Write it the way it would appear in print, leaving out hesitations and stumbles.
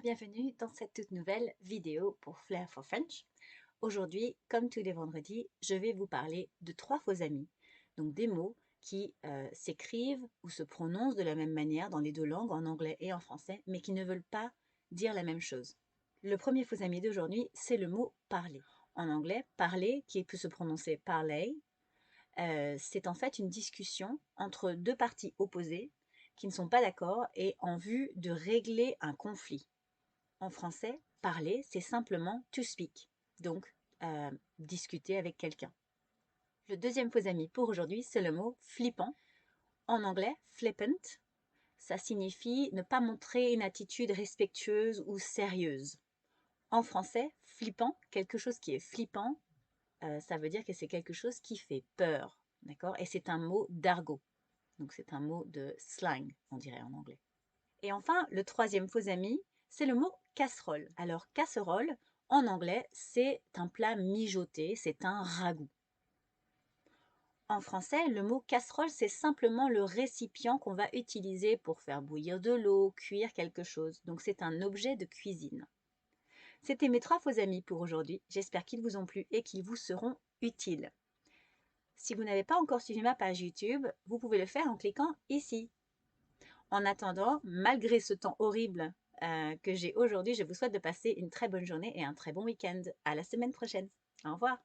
bienvenue dans cette toute nouvelle vidéo pour Flair for French. Aujourd'hui, comme tous les vendredis, je vais vous parler de 3 faux amis, donc des mots qui s'écrivent ou se prononcent de la même manière dans les 2 langues, en anglais et en français, mais qui ne veulent pas dire la même chose. Le premier faux ami d'aujourd'hui, c'est le mot parler. En anglais, parler, qui peut se prononcer parler, c'est en fait une discussion entre 2 parties opposées qui ne sont pas d'accord et en vue de régler un conflit. En français, parler, c'est simplement to speak, donc discuter avec quelqu'un. Le deuxième faux ami pour aujourd'hui, c'est le mot flippant. En anglais, flippant, ça signifie ne pas montrer une attitude respectueuse ou sérieuse. En français, flippant, quelque chose qui est flippant, ça veut dire que c'est quelque chose qui fait peur, d'accord? Et c'est un mot d'argot, donc c'est un mot de slang, on dirait en anglais. Et enfin, le troisième faux ami, c'est le mot casserole. Alors, casserole, en anglais, c'est un plat mijoté, c'est un ragoût. En français, le mot casserole, c'est simplement le récipient qu'on va utiliser pour faire bouillir de l'eau, cuire quelque chose. Donc, c'est un objet de cuisine. C'était mes 3 faux amis pour aujourd'hui. J'espère qu'ils vous ont plu et qu'ils vous seront utiles. Si vous n'avez pas encore suivi ma page YouTube, vous pouvez le faire en cliquant ici. En attendant, malgré ce temps horrible que j'ai aujourd'hui, je vous souhaite de passer une très bonne journée et un très bon week-end. À la semaine prochaine. Au revoir.